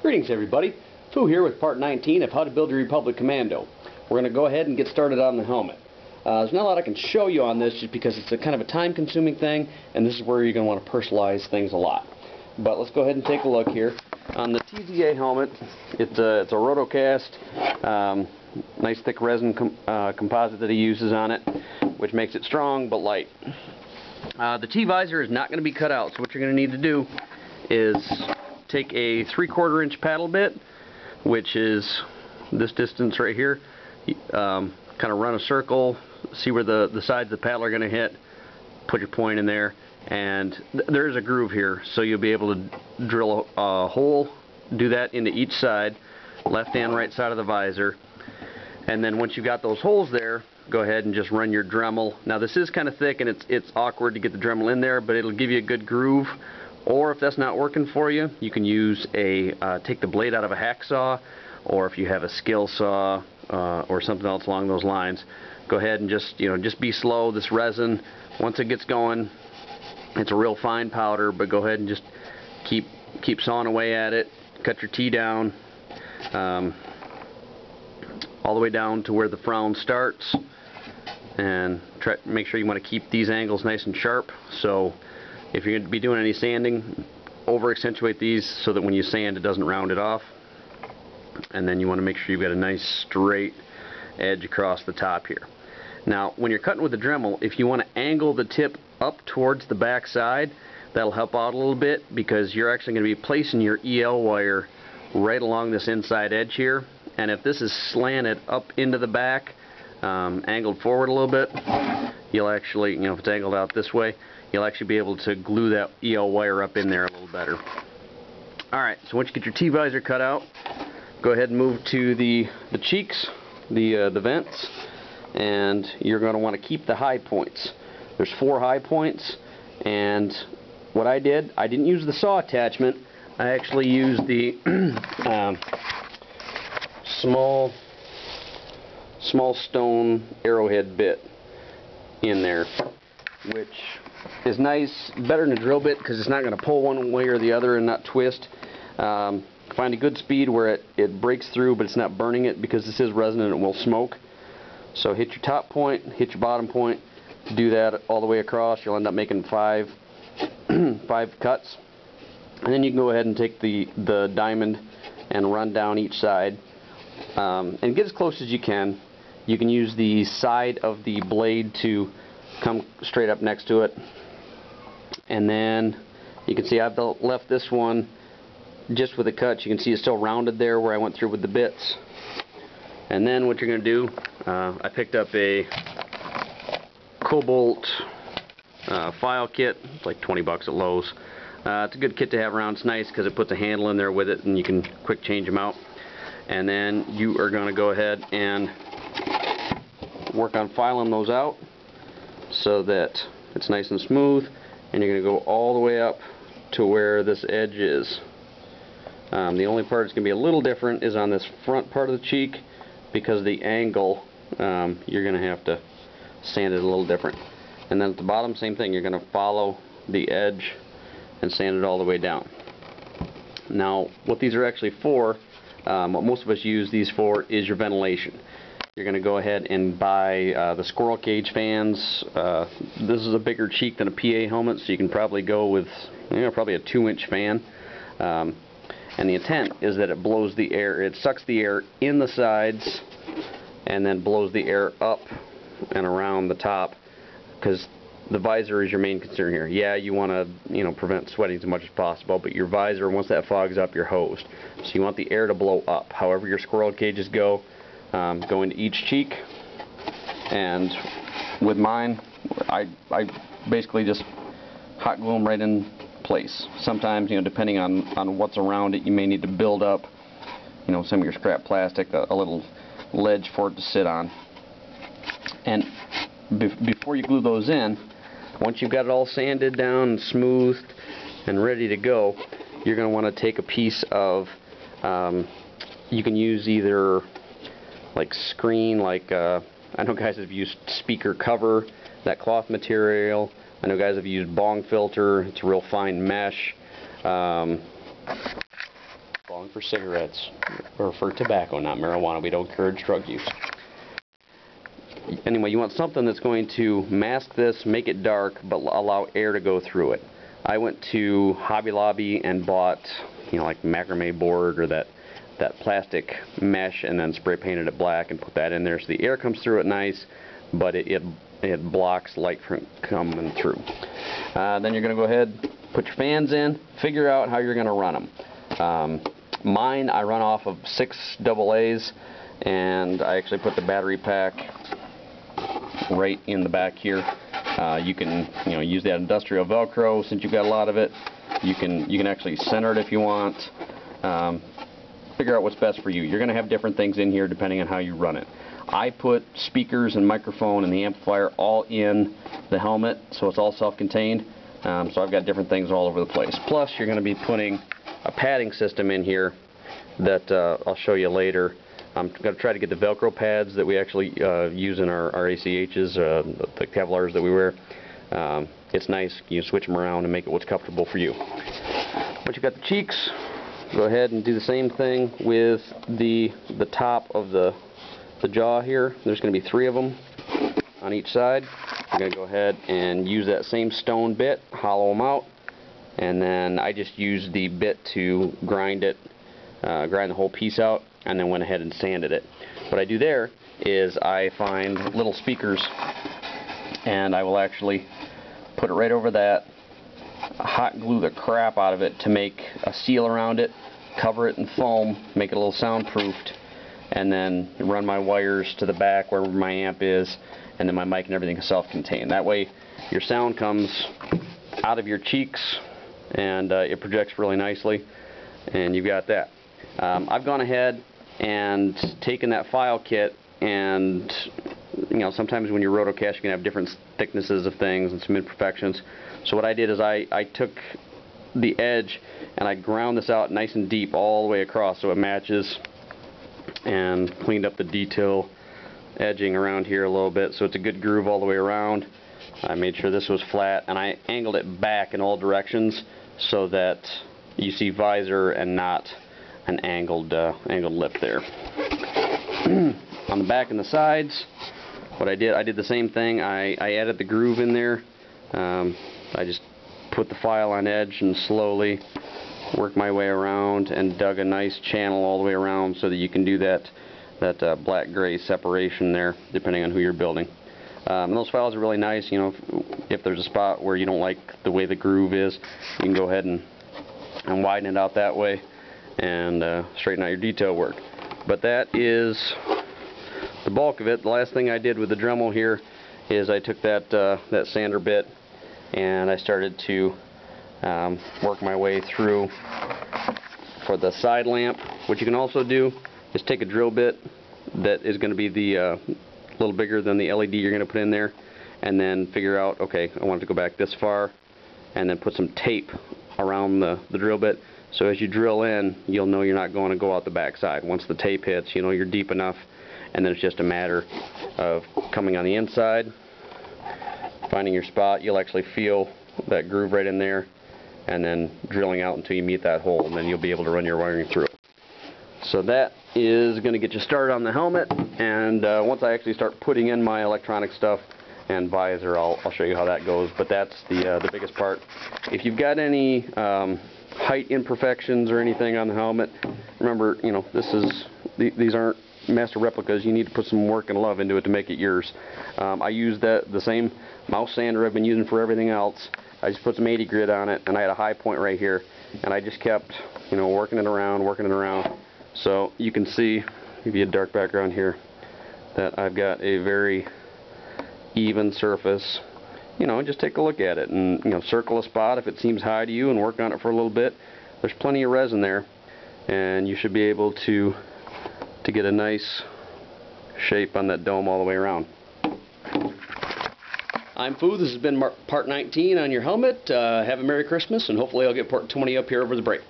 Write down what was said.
Greetings everybody, Fu here with part 19 of How to Build Your Republic Commando. We're going to go ahead and get started on the helmet. There's not a lot I can show you on this just because it's a kind of a time consuming thing, and this is where you're going to want to personalize things a lot. But let's go ahead and take a look here. On the TZA helmet, it's a rotocast, nice thick resin composite that he uses on it, which makes it strong but light. The T-visor is not going to be cut out, so what you're going to need to do is take a 3/4 inch paddle bit, which is this distance right here. Kind of run a circle, see where the sides of the paddle are going to hit, put your point in there, and there is a groove here, so you'll be able to drill a hole, do that into each side, left and right side of the visor, and then once you've got those holes there, go ahead and just run your Dremel. Now this is kind of thick and it's awkward to get the Dremel in there, but it'll give you a good groove. Or if that's not working for you, you can use take the blade out of a hacksaw, or if you have a skill saw or something else along those lines, go ahead and just be slow. This resin, once it gets going, it's a real fine powder, but go ahead and just keep sawing away at it. Cut your T down all the way down to where the frown starts, and make sure you want to keep these angles nice and sharp. So if you're going to be doing any sanding, over accentuate these so that when you sand it doesn't round it off. And then you want to make sure you've got a nice straight edge across the top here. Now when you're cutting with the Dremel, if you want to angle the tip up towards the back side, that'll help out a little bit, because you're actually going to be placing your EL wire right along this inside edge here. And if this is slanted up into the back, angled forward a little bit, you'll actually, if it's angled out this way, you'll actually be able to glue that EL wire up in there a little better. Alright, so once you get your T-visor cut out, go ahead and move to the cheeks, the vents, and you're going to want to keep the high points. There's 4 high points, and what I didn't use the saw attachment. I actually used the small stone arrowhead bit in there, which is nice, better than a drill bit, because it's not going to pull one way or the other and not twist. Find a good speed where it breaks through, but it's not burning it, because this is resin and it will smoke. So hit your top point, hit your bottom point, do that all the way across. You'll end up making 5 cuts, and then you can go ahead and take the diamond and run down each side, and get as close as you can. You can use the side of the blade to come straight up next to it, and then you can see I've left this one just with a cut. You can see it's still rounded there where I went through with the bits. And then what you're going to do, I picked up a Cobalt file kit. It's like 20 bucks at Lowe's. It's a good kit to have around. It's nice because it puts a handle in there with it, and you can quick change them out. And then you are going to go ahead and work on filing those out so that it's nice and smooth, and you're going to go all the way up to where this edge is. The only part that's going to be a little different is on this front part of the cheek, because the angle, you're going to have to sand it a little different. And then at the bottom, same thing, you're going to follow the edge and sand it all the way down. Now what these are actually for, what most of us use these for, is your ventilation. You're going to go ahead and buy the squirrel cage fans. This is a bigger cheek than a PA helmet, so you can probably go with probably a 2-inch fan. And the intent is that it blows the air, it sucks the air in the sides and then blows the air up and around the top, because the visor is your main concern here. Yeah, you want to prevent sweating as much as possible, but your visor, once that fogs up, you're hosed. So you want the air to blow up. However your squirrel cages go into each cheek. And with mine, I basically just hot glue them right in place. Sometimes, depending on what's around it, you may need to build up, some of your scrap plastic, a little ledge for it to sit on. And before you glue those in, once you've got it all sanded down and smoothed and ready to go, you're going to want to take a piece of, you can use either like screen, I know guys have used speaker cover, that cloth material. I know guys have used bong filter. It's a real fine mesh. Bong calling for cigarettes, or for tobacco, not marijuana. We don't encourage drug use. Anyway, you want something that's going to mask this, make it dark, but allow air to go through it. I went to Hobby Lobby and bought, like macrame board or that plastic mesh, and then spray painted it black and put that in there so the air comes through it nice, but it blocks light from coming through. Then you're going to go ahead, put your fans in, figure out how you're going to run them. Mine, I run off of 6 AA's, and I actually put the battery pack right in the back here. You can use that industrial Velcro since you've got a lot of it. You can actually center it if you want. Figure out what's best for you. You're going to have different things in here depending on how you run it. I put speakers and microphone and the amplifier all in the helmet, so it's all self-contained. So I've got different things all over the place. Plus, you're going to be putting a padding system in here that I'll show you later. I'm going to try to get the Velcro pads that we actually use in our ACHs, the Kevlars that we wear. It's nice. You switch them around and make it what's comfortable for you. Once you've got the cheeks, go ahead and do the same thing with the top of the jaw here. There's going to be 3 of them on each side. You're going to go ahead and use that same stone bit, hollow them out, and then I just used the bit to grind the whole piece out, and then went ahead and sanded it. What I do there is I find little speakers, and I will actually put it right over that, hot glue the crap out of it to make a seal around it, cover it in foam, make it a little soundproofed, and then run my wires to the back where my amp is, and then my mic and everything is self-contained. That way your sound comes out of your cheeks and it projects really nicely, and you've got that. I've gone ahead and taken that file kit, and sometimes when you're rotocast you can have different thicknesses of things and some imperfections. So what I did is I took the edge and I ground this out nice and deep all the way across so it matches, and cleaned up the detail edging around here a little bit so it's a good groove all the way around. I made sure this was flat, and I angled it back in all directions so that you see visor and not an angled lip there. On the back and the sides, what I did the same thing. I added the groove in there. I just put the file on edge and slowly worked my way around and dug a nice channel all the way around so that you can do that black-gray separation there, depending on who you're building. And those files are really nice. If there's a spot where you don't like the way the groove is, you can go ahead and widen it out that way and straighten out your detail work. But that is the bulk of it. The last thing I did with the Dremel here is I took that sander bit and I started to work my way through for the side lamp. What you can also do is take a drill bit that is going to be the little bigger than the LED you're going to put in there, and then figure out, okay, I want it to go back this far, and then put some tape around the drill bit, so as you drill in you'll know you're not going to go out the back side. Once the tape hits, you know you're deep enough, and then it's just a matter of coming on the inside, finding your spot. You'll actually feel that groove right in there, and then drilling out until you meet that hole, and then you'll be able to run your wiring through it. So that is going to get you started on the helmet, and once I actually start putting in my electronic stuff and visor, I'll show you how that goes. But that's the biggest part. If you've got any height imperfections or anything on the helmet, remember, these aren't master replicas. You need to put some work and love into it to make it yours. I used the same mouse sander I've been using for everything else. I just put some 80 grit on it, and I had a high point right here, and I just kept working it around. So you can see, give you a dark background here, that I've got a very even surface. Just take a look at it and circle a spot if it seems high to you and work on it for a little bit. There's plenty of resin there, and you should be able to get a nice shape on that dome all the way around. I'm Foo. This has been part 19 on your helmet. Have a Merry Christmas, and hopefully I'll get part 20 up here over the break.